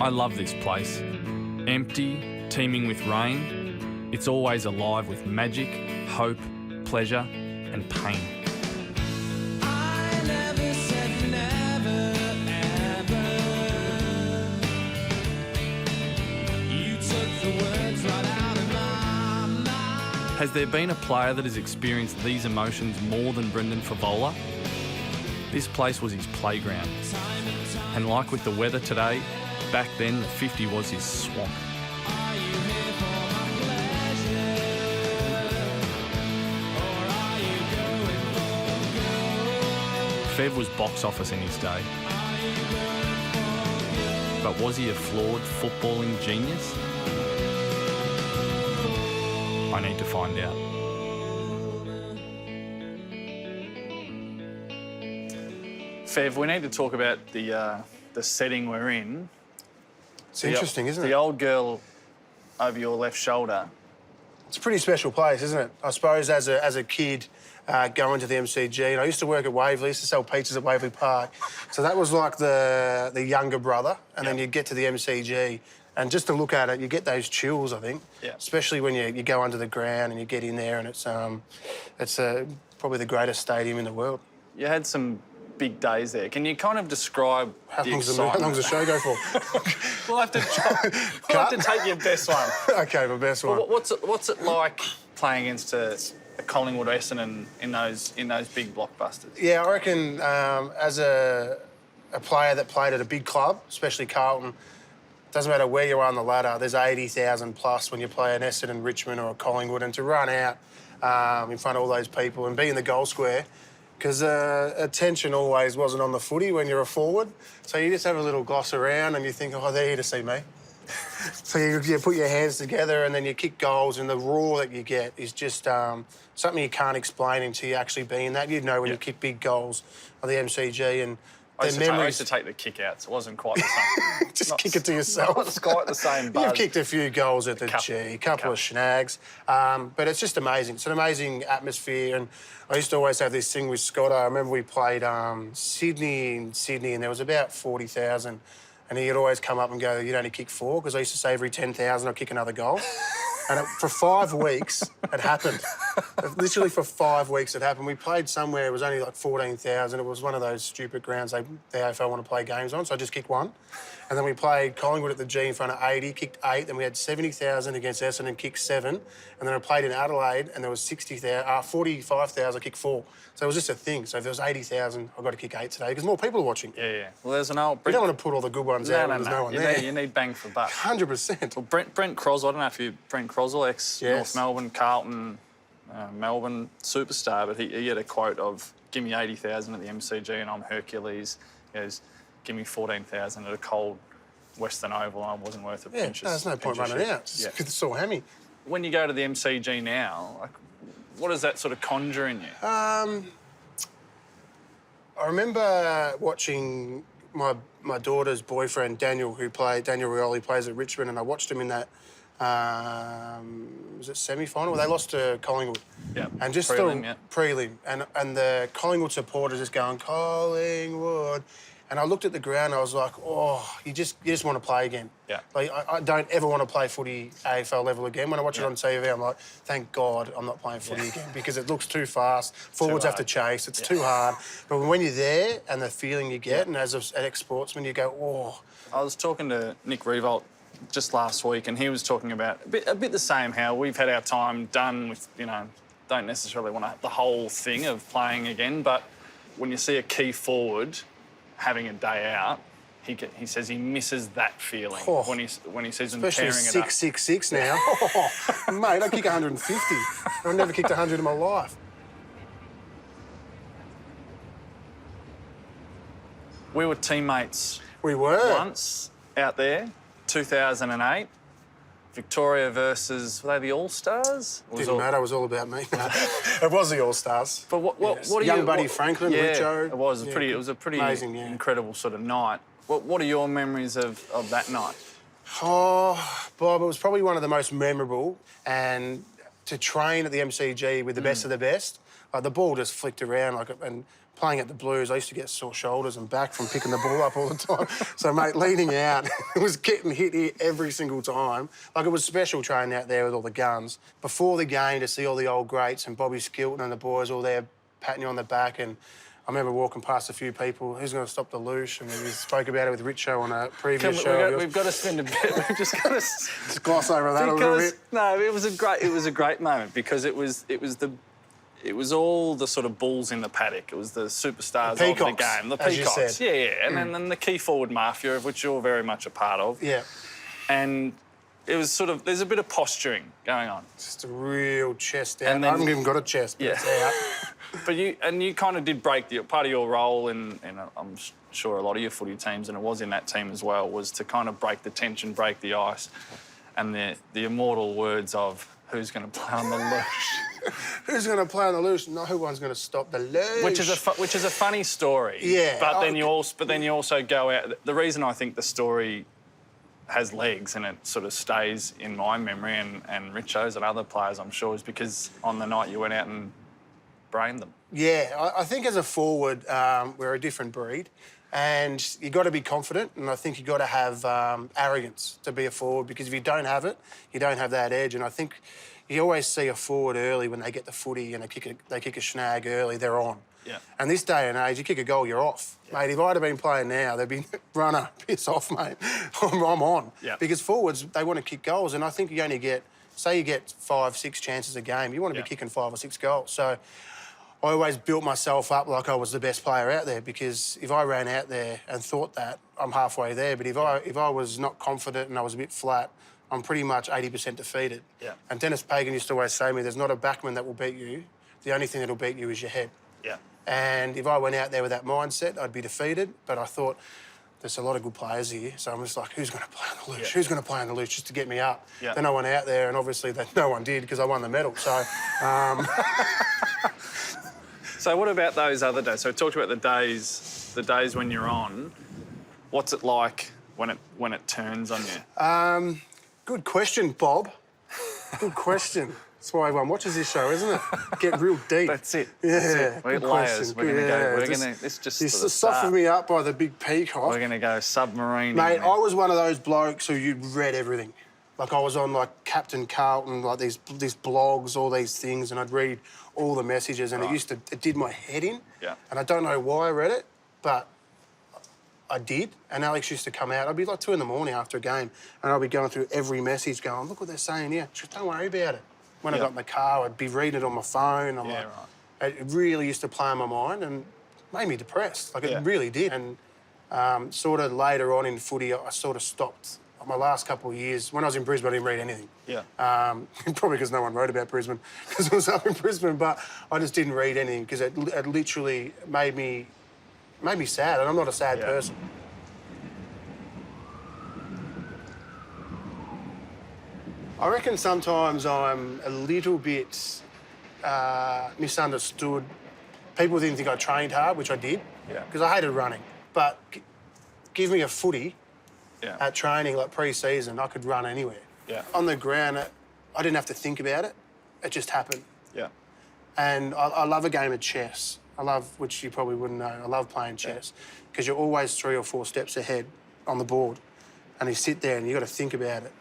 I love this place. Empty, teeming with rain, it's always alive with magic, hope, pleasure and pain. I never said never, ever. You took the words right out of my mouth. Has there been a player that has experienced these emotions more than Brendan Fevola? This place was his playground. And like with the weather today, back then the 50 was his swamp. Are you here for my pleasure? Or are you going for gold? Fev was box office in his day. Are you going for gold? But was he a flawed footballing genius? I need to find out. Fev, we need to talk about the setting we're in. It's interesting, isn't it? The old girl over your left shoulder. It's a pretty special place, isn't it? I suppose as a kid going to the MCG, and I used to work at Waverley, used to sell pizzas at Waverley Park. So that was like the younger brother, and then you'd get to the MCG, and just to look at it, you get those chills, I think. Yeah. Especially when you go under the ground and you get in there, and it's probably the greatest stadium in the world. You had some big days there. Can you kind of describe How the long's excitement? the show go for? We'll have to take your best one. OK, my best one. What's it like playing against a Collingwood Essendon in those big blockbusters? Yeah, I reckon as a player that played at a big club, especially Carlton, doesn't matter where you are on the ladder, there's 80,000 plus when you play an Essendon, Richmond or a Collingwood, and to run out in front of all those people and be in the goal square, because attention always wasn't on the footy when you're a forward, so you just have a little gloss around and you think, oh, they're here to see me. So you put your hands together and then you kick goals, and the roar that you get is just something you can't explain until you actually be in that. You'd know when you kick big goals at the MCG, and I used to take the kick-outs. It wasn't quite the same. just kick it to yourself. Not quite the same buzz. You've kicked a few goals at the G, a couple of snags, but it's just amazing. It's an amazing atmosphere, and I used to always have this thing with Scott. I remember we played Sydney, and there was about 40,000, and he'd always come up and go, "You'd only kick 4," because I used to say every 10,000 I'd kick another goal. And for 5 weeks, it happened. Literally for 5 weeks, it happened. We played somewhere, it was only like 14,000. It was one of those stupid grounds the AFL want to play games on, so I just kicked 1. And then we played Collingwood at the G in front of 80, kicked 8. Then we had 70,000 against Essendon, kicked 7. And then I played in Adelaide, and there was 45,000, kicked 4. So it was just a thing. So if there was 80,000, I've got to kick 8 today, because more people are watching. Yeah. Well, there's an old... You don't want to put all the good ones out when there's no one there. You need bang for buck. 100%. Well, Brent Crossell, I don't know if you... Brent Crossell, ex-North Melbourne, Carlton, Melbourne superstar, but he had a quote of, "Give me 80,000 at the MCG and I'm Hercules." He goes, "Give me 14,000 at a cold Western Oval and I wasn't worth a pinch of there's no point running out. It's a sore hammy. When you go to the MCG now, like, what does that sort of conjure in you? I remember watching my daughter's boyfriend, Daniel Rioli, plays at Richmond, and I watched him in that, was it semi-final? They lost to Collingwood. Yeah, and just prelim. And the Collingwood supporters just going, "Collingwood." And I looked at the ground and I was like, oh, you just want to play again. Yeah. Like, I don't ever want to play footy AFL level again. When I watch it on TV, I'm like, thank God I'm not playing footy again, because it looks too fast. Forwards have to chase. It's too hard. But when you're there and the feeling you get, and as an ex-sportsman, you go, oh. I was talking to Nick Revolt just last week, and he was talking about a bit the same, how we've had our time done with, don't necessarily want the whole thing of playing again, but when you see a key forward having a day out, he says he misses that feeling when he sees them tearing it up. Especially 6'6" now. Oh, mate, I kick 150. I've never kicked 100 in my life. We were teammates. We were. Once out there, 2008. Victoria versus, were they the All-Stars? Didn't matter, it was all about me. It was the All-Stars. But what are young Buddy Franklin, Richo. It was a pretty amazing, incredible sort of night. What are your memories of that night? Oh, Bob, it was probably one of the most memorable. And to train at the MCG with the best of the best, the ball just flicked around, and playing at the Blues, I used to get sore shoulders and back from picking the ball up all the time. So, mate, leading out, it was getting hit here every single time. Like, it was special training out there with all the guns. Before the game, to see all the old greats and Bobby Skilton and the boys all there patting you on the back, and I remember walking past a few people, who's going to stop the loosh? And we spoke about it with Richo on a previous show. We've got to spend a bit. We've just got to just gloss over that a little bit. No, it was a great moment because it was all the sort of bulls in the paddock. It was the superstars of the game, the as peacocks. You said. Yeah. And then the key forward mafia, of which you're very much a part of. Yeah. And it was sort of, there's a bit of posturing going on. Just a real chest out. And then, I haven't even got a chest, but it's out. But you kind of did break part of your role in I'm sure a lot of your footy teams, and it was in that team as well, was to kind of break the tension, break the ice, and the immortal words of who's going to play on the loosh. Who's going to play on the loosh? No one's going to stop the loosh. Which is a funny story. Yeah. But then you also go out. The reason I think the story has legs and it sort of stays in my memory and Richo's and other players, I'm sure, is because on the night you went out and brained them. Yeah, I think as a forward, we're a different breed, and you got to be confident, and I think you got to have arrogance to be a forward, because if you don't have it, you don't have that edge. And I think you always see a forward early when they get the footy and they kick a snag early, they're on. Yeah. And this day and age, you kick a goal, you're off. Yeah. Mate, if I'd have been playing now, they'd be, runner, piss off, mate. I'm on. Yeah. Because forwards, they want to kick goals, and I think you only get, say you get 5, 6 chances a game, you want to be kicking 5 or 6 goals. So I always built myself up like I was the best player out there, because if I ran out there and thought that, I'm halfway there. But if I was not confident and I was a bit flat, I'm pretty much 80% defeated. Yeah. And Dennis Pagan used to always say to me, there's not a backman that will beat you. The only thing that'll beat you is your head. Yeah. And if I went out there with that mindset, I'd be defeated. But I thought, there's a lot of good players here. So I'm just like, who's going to play on the loosh? Yeah. Who's going to play on the loosh just to get me up? Yeah. Then I went out there, and obviously no one did, because I won the medal. So... So what about those other days? So we talked about the days when you're on. What's it like when it turns on you? Good question, Bob. Good question. That's why everyone watches this show, isn't it? Get real deep. That's it. Yeah. That's it. We're good layers. question. We're going to go. Yeah, It's just you the softened start. me up by the big peacock. We're going to go submarine. Mate, I was one of those blokes who you read everything. Like, I was on, like, Captain Carlton, like, these blogs, all these things, and I'd read all the messages, and it did my head in. Yeah. And I don't know why I read it, but I did. And Alex used to come out. I'd be like 2 in the morning after a game, and I'd be going through every message going, look what they're saying here. Just don't worry about it. When I got in the car, I'd be reading it on my phone. It really used to play on my mind and made me depressed. Like, it really did. And sort of later on in footy, I sort of stopped. My last couple of years, when I was in Brisbane, I didn't read anything. Yeah. Probably because no one wrote about Brisbane, because I was up in Brisbane, but I just didn't read anything, because it literally made me sad, and I'm not a sad person. I reckon sometimes I'm a little bit misunderstood. People didn't think I trained hard, which I did, because I hated running. But give me a footy at training, like pre-season, I could run anywhere. Yeah. On the ground, I didn't have to think about it. It just happened. Yeah. And I love a game of chess. Which you probably wouldn't know, I love playing chess, because you're always 3 or 4 steps ahead on the board, and you sit there and you've got to think about it.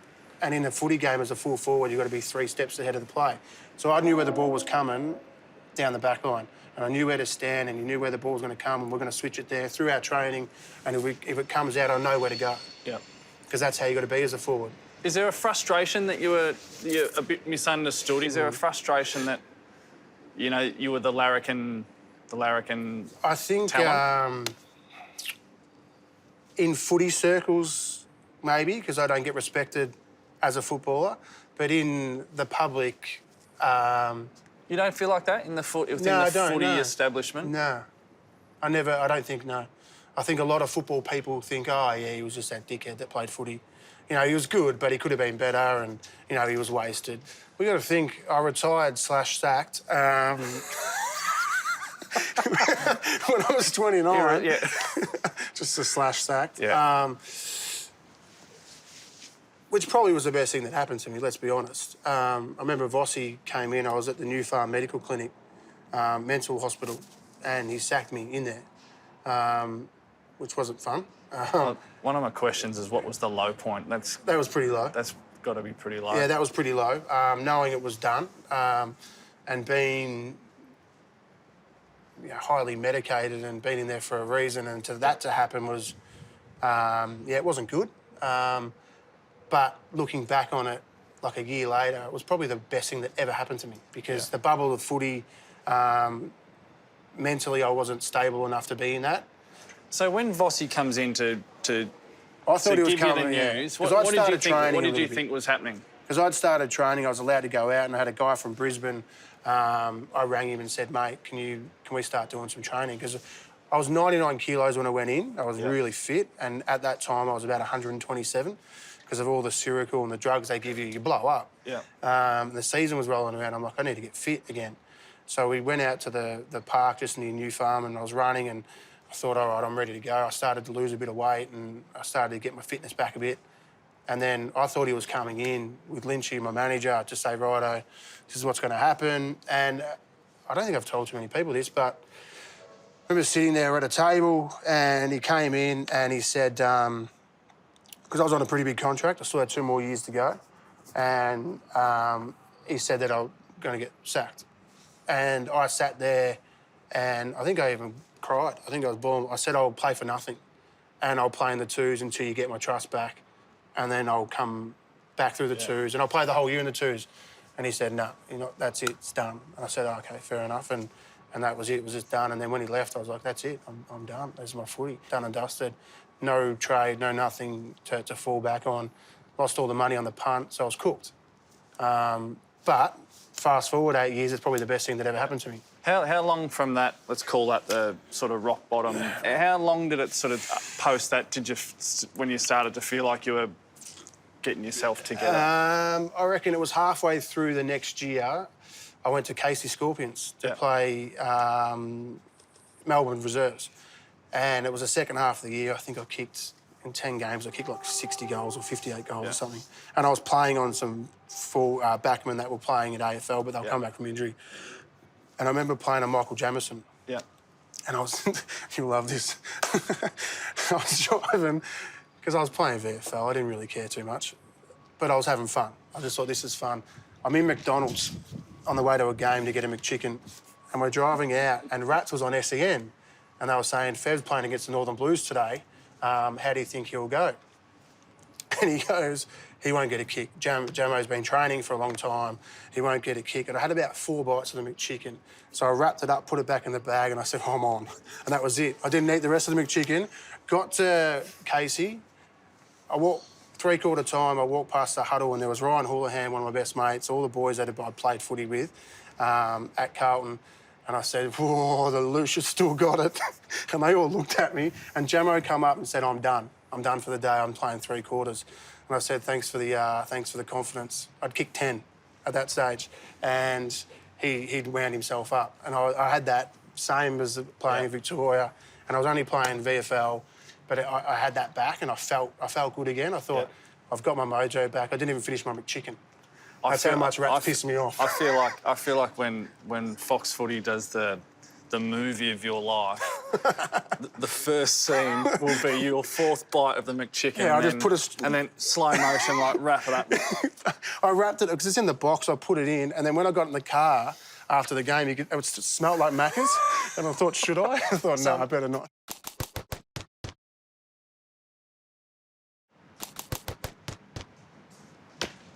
And in a footy game, as a full forward, you've got to be 3 steps ahead of the play. So I knew where the ball was coming down the back line, and I knew where to stand, and you knew where the ball was going to come, and we're going to switch it there through our training, and if it comes out, I know where to go. Yeah. Because that's how you got to be as a forward. Is there a frustration that you're a bit misunderstood? Is there a frustration that, you were the larrikin I think talent? In footy circles, maybe, because I don't get respected as a footballer, but in the public... you don't feel like that in the footy establishment? No. I don't think, no. I think a lot of football people think, oh, yeah, he was just that dickhead that played footy. He was good, but he could have been better, and, he was wasted. We got to think, I retired/sacked... when I was 29, just a /sacked. Yeah. Which probably was the best thing that happened to me, let's be honest. I remember Vossi came in, I was at the New Farm Medical Clinic, mental hospital, and he sacked me in there, which wasn't fun. Well, one of my questions is, what was the low point? That was pretty low. That's got to be pretty low. Yeah, that was pretty low. Knowing it was done and being highly medicated and being in there for a reason, and that to happen was, it wasn't good. But looking back on it, like a year later, it was probably the best thing that ever happened to me, because the bubble of footy, mentally I wasn't stable enough to be in that. So when Vossi comes in to I thought he was give you coming, the yeah. news, 'Cause what I'd started training what a did you little think bit. was happening? Because I'd started training, I was allowed to go out, and I had a guy from Brisbane. I rang him and said, mate, can we start doing some training? Because I was 99 kilos when I went in. I was really fit, and at that time I was about 127 because of all the Seroquel and the drugs they give you. You blow up. Yeah. The season was rolling around. I'm like, I need to get fit again. So we went out to the park just near New Farm, and I was running, and I thought, all right, I'm ready to go. I started to lose a bit of weight, and I started to get my fitness back a bit. And then I thought he was coming in with Lynchy, my manager, to say, righto, this is what's going to happen. And I don't think I've told too many people this, but I remember sitting there at a table, and he came in and he said, because I was on a pretty big contract, I still had 2 more years to go, and he said that I was going to get sacked. And I sat there, and I think I even cried. I think I was born. I said, I'll play for nothing, and I'll play in the 2s until you get my trust back, and then I'll come back through the 2s, and I'll play the whole year in the 2s. And he said, no, that's it, it's done. And I said, oh, OK, fair enough. And that was it. It was just done. And then when he left, I was like, that's it. I'm done. That's my footy. Done and dusted. No trade, no nothing to fall back on. Lost all the money on the punt, so I was cooked. But fast forward 8 years, it's probably the best thing that ever happened to me. How long from that, let's call that the sort of rock bottom, how long did it sort of post that, when you started to feel like you were getting yourself together? I reckon it was halfway through the next year, I went to Casey Scorpions to play Melbourne Reserves. And it was the second half of the year. I think I kicked, in 10 games, I kicked like 60 goals or 58 goals or something. And I was playing on some full backmen that were playing at AFL, but they'll come back from injury. And I remember playing a Michael Jamison. Yeah. And I was, you'll love this. I was driving, because I was playing VFL, I didn't really care too much, but I was having fun. I just thought, this is fun. I'm in McDonald's on the way to a game to get a McChicken, and we're driving out, and Rats was on SEN, and they were saying, Fev's playing against the Northern Blues today, how do you think he'll go? And he goes, he won't get a kick. Jamo's been training for a long time. He won't get a kick. And I had about 4 bites of the McChicken. So I wrapped it up, put it back in the bag, and I said, I'm on. And that was it. I didn't eat the rest of the McChicken. Got to Casey. I walked 3/4 time. I walked past the huddle, and there was Ryan Houlihan, one of my best mates, all the boys that I'd played footy with at Carlton. And I said, whoa, the Lucius still got it. And they all looked at me. And Jamo come up and said, I'm done. I'm done for the day. I'm playing 3/4. And I said, thanks for the confidence. I'd kicked 10 at that stage. And he'd wound himself up. And I had that same as playing Victoria. And I was only playing VFL, but I had that back, and I felt good again. I thought, I've got my mojo back. I didn't even finish my McChicken. That's how much Rats pissed me off. I feel like when Fox Footy does the movie of your life, the first scene will be your 4th bite of the McChicken. Yeah, and then slow motion, like, wrap it up. I wrapped it, because it's in the box, I put it in, and then when I got in the car after the game, it would smell like Macca's, and I thought, should I? I thought, no, I better not.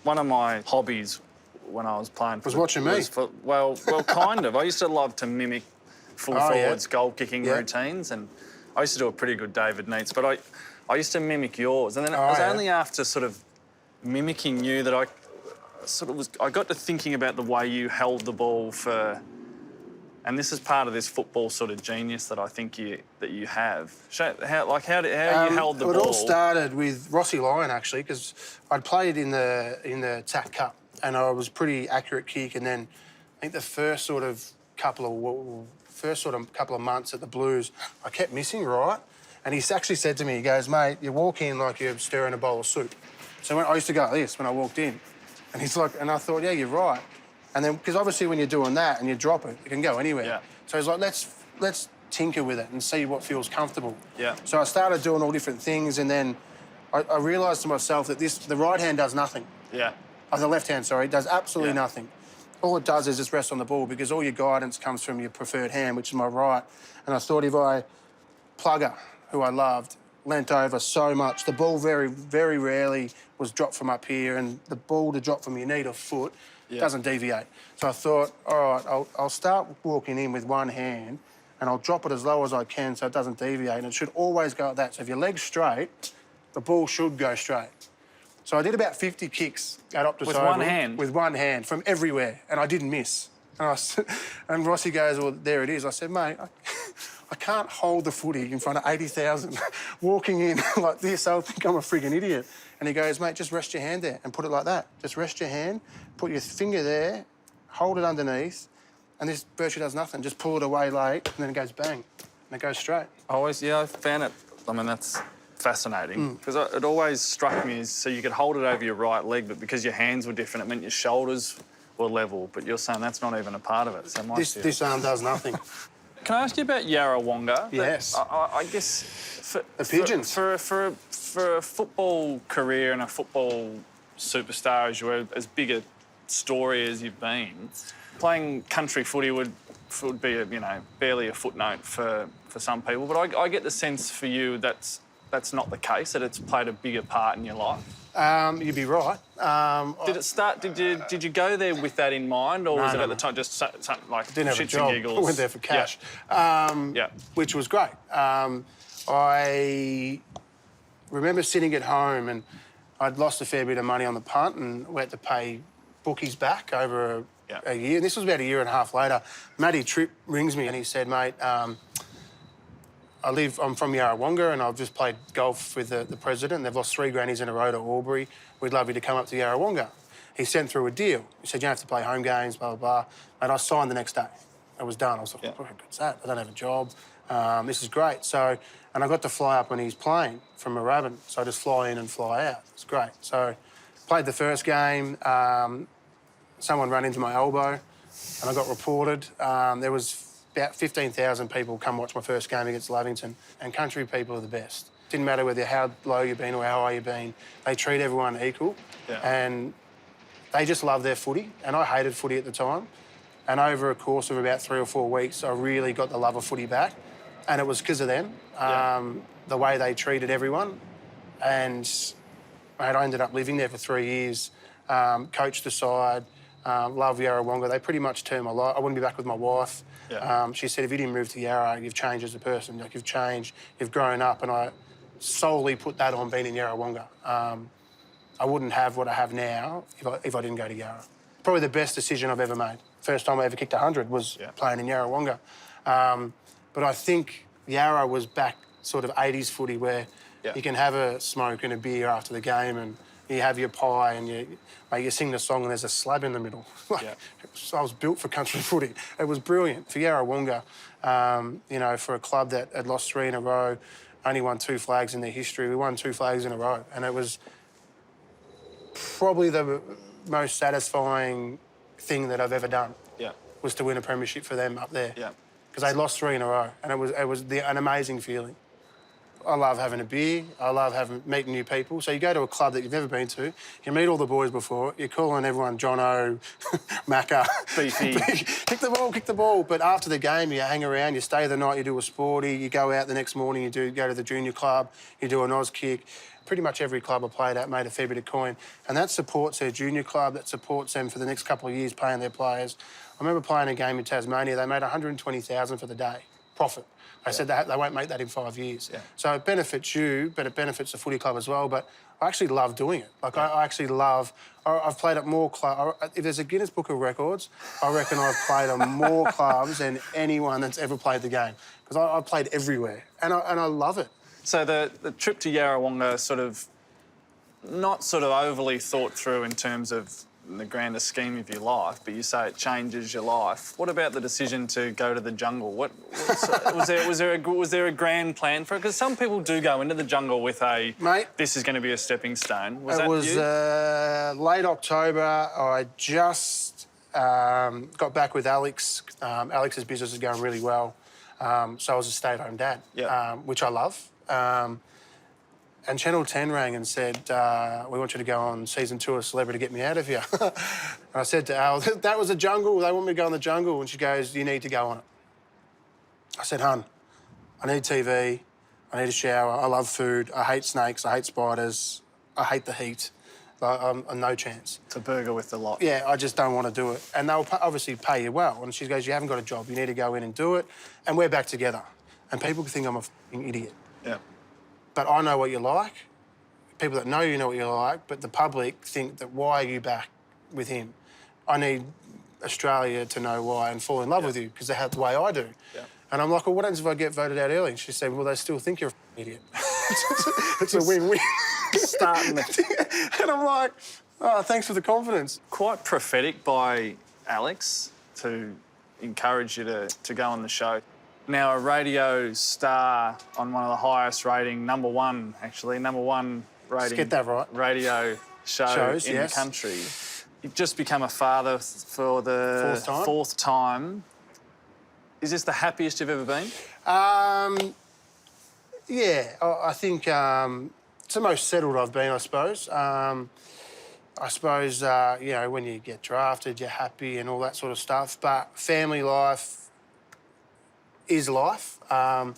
One of my hobbies when I was playing was watching me. Well, kind of. I used to love to mimic full forwards goal kicking routines, and I used to do a pretty good David Neitz, but I used to mimic yours, and then it was only after sort of mimicking you that I got to thinking about the way you held the ball for, and this is part of this football sort of genius that I think you have. How you held the ball. It all started with Rossi Lyon, actually, because I'd played in the TAC Cup, and I was pretty accurate kick, and then I think the first couple of months at the Blues, I kept missing, right? And he actually said to me, he goes, mate, you walk in like you're stirring a bowl of soup. So I used to go like this when I walked in. And he's like, and I thought, yeah, you're right. And then, because obviously when you're doing that and you drop it, it can go anywhere. Yeah. So he's like, let's let's tinker with it and see what feels comfortable. Yeah. So I started doing all different things, and then I realised to myself that the right hand does nothing. Yeah. Oh, the left hand, sorry, does absolutely Yeah. nothing. All it does is just rest on the ball because all your guidance comes from your preferred hand, which is my right. And I thought if Plugger, who I loved, leant over so much, the ball very, very rarely was dropped from up here, and the ball to drop from your knee to foot doesn't deviate. So I thought, all right, I'll start walking in with one hand and I'll drop it as low as I can so it doesn't deviate, and it should always go like that. So if your leg's straight, the ball should go straight. So I did about 50 kicks at Optus With Oval. one hand? With one hand, from everywhere, and I didn't miss. And Rossi goes, well, there it is. I said, mate, I can't hold the footy in front of 80,000 walking in like this. They'll think I'm a friggin' idiot. And he goes, mate, just rest your hand there and put it like that. Just rest your hand, put your finger there, hold it underneath, and this virtually does nothing. Just pull it away late, and then it goes bang, and it goes straight. I found it, I mean, that's fascinating because it always struck me as so you could hold it over your right leg, but because your hands were different, it meant your shoulders were level. But you're saying that's not even a part of it. So This arm does nothing. Can I ask you about Yarrawonga? Yes. I guess The pigeons. For a football career and a football superstar as you were, as big a story as you've been, playing country footy would be barely a footnote for some people. But I get the sense for you that's not the case, that it's played a bigger part in your life. You'd be right. Did it start? Did you go there with that in mind, or was it at the time just something like Didn't have a shits job. and giggles? I went there for cash, which was great. I remember sitting at home and I'd lost a fair bit of money on the punt, and we had to pay bookies back over a year. And this was about a year and a half later. Matty Tripp rings me and he said, mate, I'm from Yarrawonga and I've just played golf with the president. They've lost 3 grannies in a row to Albury. We'd love you to come up to Yarrawonga. He sent through a deal. He said, you don't have to play home games, blah, blah, blah. And I signed the next day. It was done. I was like, what good's that? I don't have a job. This is great. So, and I got to fly up on his plane from Moorabbin. So I just fly in and fly out. It's great. So played the first game. Someone ran into my elbow and I got reported. There was about 15,000 people come watch my first game against Lavington, and country people are the best. Didn't matter whether how low you've been or how high you've been. They treat everyone equal, and they just love their footy. And I hated footy at the time. And over a course of about 3 or 4 weeks, I really got the love of footy back, and it was because of them, the way they treated everyone. And mate, I ended up living there for 3 years, coached the side, love Yarrawonga. They pretty much turned my life. I wouldn't be back with my wife. She said, if you didn't move to Yarra, you've changed as a person. Like, you've changed, you've grown up. And I solely put that on being in Yarrawonga. I wouldn't have what I have now if I didn't go to Yarra. Probably the best decision I've ever made. First time I ever kicked 100 was playing in Yarrawonga. But I think Yarra was back sort of 80s footy where you can have a smoke and a beer after the game and you have your pie and you sing the song and there's a slab in the middle. I was built for country footy. It was brilliant. For Yarrawonga, for a club that had lost 3 in a row, only won 2 flags in their history, we won 2 flags in a row. And it was probably the most satisfying thing that I've ever done was to win a premiership for them up there. Because they lost 3 in a row, and it was an amazing feeling. I love having a beer. I love meeting new people. So you go to a club that you've never been to, you meet all the boys before, you're calling everyone Jono, Macca, Beefy. kick the ball. But after the game, you hang around, you stay the night, you do a sporty, you go out the next morning, you go to the junior club, you do an Oz kick. Pretty much every club I played at made a fair bit of coin. And that supports their junior club, that supports them for the next couple of years paying their players. I remember playing a game in Tasmania, they made 120,000 for the day, profit. They said they won't make that in 5 years. So it benefits you, but it benefits the footy club as well. But I actually love doing it. Like, I actually love... I've played at more clubs... If there's a Guinness Book of Records, I reckon I've played at more clubs than anyone that's ever played the game. Because I've played everywhere, and I love it. So the trip to Yarrawonga not overly thought through in terms of the grander scheme of your life, but you say it changes your life. What about the decision to go to the jungle? Was there a grand plan for it? Because some people do go into the jungle with this is going to be a stepping stone. It was late October. I just got back with Alex. Alex's business is going really well. So I was a stay-at-home dad, Yeah. which I love. And Channel 10 rang and said, we want you to go on season 2 of Celebrity Get Me Out of Here. And I said to Al, that was a jungle. They want me to go in the jungle. And she goes, you need to go on it. I said, hun, I need TV. I need a shower. I love food. I hate snakes. I hate spiders. I hate the heat. I'm no chance. It's a burger with the lot. Yeah, I just don't want to do it. And they'll obviously pay you well. And she goes, you haven't got a job. You need to go in and do it. And we're back together. And people think I'm a f***ing idiot. Yeah. But I know what you like. People that know you know what you like, but the public think that why are you back with him? I need Australia to know why and fall in love with you because they have the way I do. Yeah. And I'm like, well, what happens if I get voted out early? And she said, well, they still think you're an idiot. It's a win-win. Starting And I'm like, oh, thanks for the confidence. quite prophetic by Alex to encourage you to go on the show. Now, a radio star on one of the highest rating, number one rating. Let's get that right. Radio shows in the country. You've just become a father for the fourth time. Is this the happiest you've ever been? Yeah, I think it's the most settled I've been, I suppose. I suppose, you know, when you get drafted, you're happy and all that sort of stuff. But family life is life. And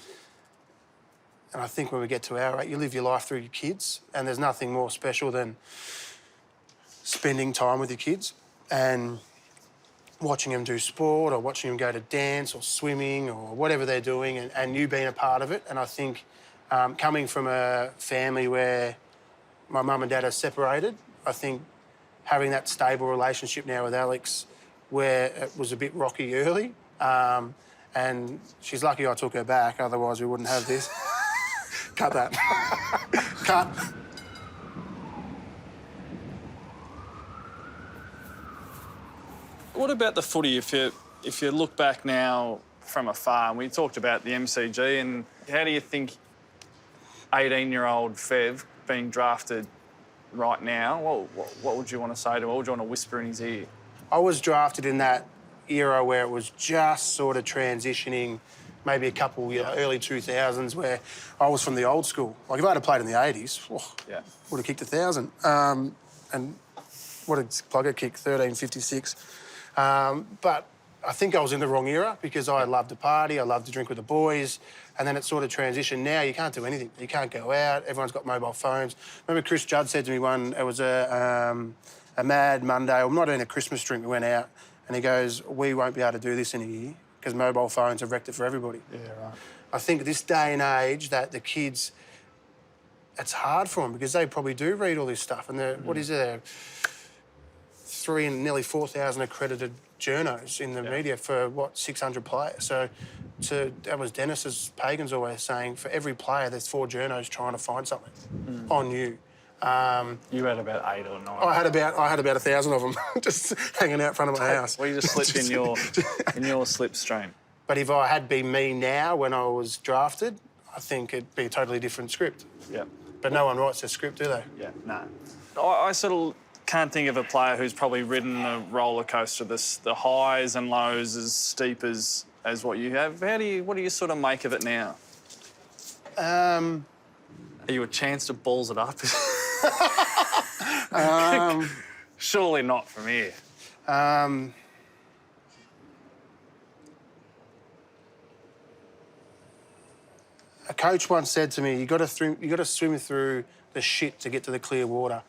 I think when we get to our age, you live your life through your kids, and there's nothing more special than spending time with your kids and watching them do sport or watching them go to dance or swimming or whatever they're doing and you being a part of it. And I think coming from a family where my mum and dad are separated, I think having that stable relationship now with Alex where it was a bit rocky early, and she's lucky I took her back, otherwise we wouldn't have this. Cut that. Cut. What about the footy? If you look back now from afar, and we talked about the MCG, and how do you think 18-year-old Fev being drafted right now, what would you want to say to him? What would you want to whisper in his ear? I was drafted in that era where it was just sort of transitioning, maybe a couple, early 2000s, where I was from the old school. Like, if I'd have played in the 80s, would have kicked 1,000. And what a plugger kick, 13.56. But I think I was in the wrong era because I loved to party, I loved to drink with the boys, and then it sort of transitioned. Now you can't do anything. You can't go out. Everyone's got mobile phones. Remember Chris Judd said to me it was a mad Monday. I'm not doing a Christmas drink. We went out, and he goes, we won't be able to do this in a year because mobile phones have wrecked it for everybody. Yeah, right. I think this day and age that the kids, it's hard for them because they probably do read all this stuff. And what is it? 3 and nearly 4,000 accredited journos in the media for, 600 players. So that was Dennis's Pagans always saying, for every player, there's 4 journos trying to find something on you. You had about 8 or 9. I had about 1,000 of them just hanging out front of my house. Well, you just slipped in your slipstream. But if I had been me now when I was drafted, I think it'd be a totally different script. Yeah. But no one writes a script, do they? Yeah, no. I sort of can't think of a player who's probably ridden the roller coaster, the highs and lows as steep as what you have. What do you sort of make of it now? Are you a chance to balls it up? Surely not from here. A coach once said to me, you got to swim through the shit to get to the clear water.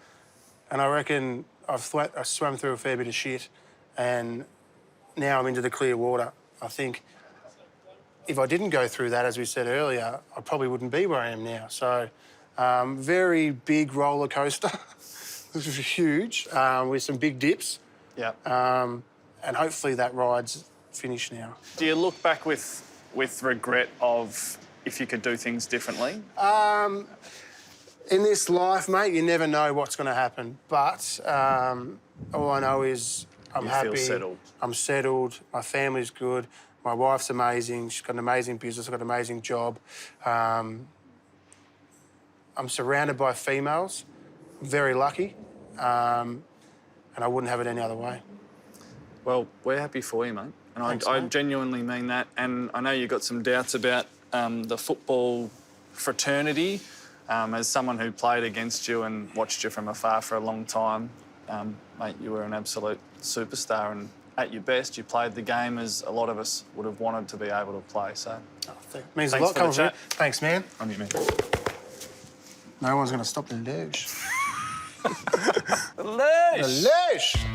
And I reckon I swam through a fair bit of shit, and now I'm into the clear water. I think if I didn't go through that, as we said earlier, I probably wouldn't be where I am now. So, very big roller coaster. This is huge, with some big dips. Yeah. And hopefully that ride's finished now. Do you look back with regret of if you could do things differently? In this life, mate, you never know what's going to happen. But all I know is I'm happy. You feel settled. I'm settled. My family's good. My wife's amazing. She's got an amazing business. I've got an amazing job. I'm surrounded by females. I'm very lucky. And I wouldn't have it any other way. Well, we're happy for you, mate. And Thanks, I mate. genuinely mean that. And I know you've got some doubts about the football fraternity. As someone who played against you and watched you from afar for a long time, mate, you were an absolute superstar. And at your best, you played the game as a lot of us would have wanted to be able to play. So, Means Thanks a lot for the coming from you. chat. Thanks, man. on you, man. No one's going to stop the luge. Leash! The luge!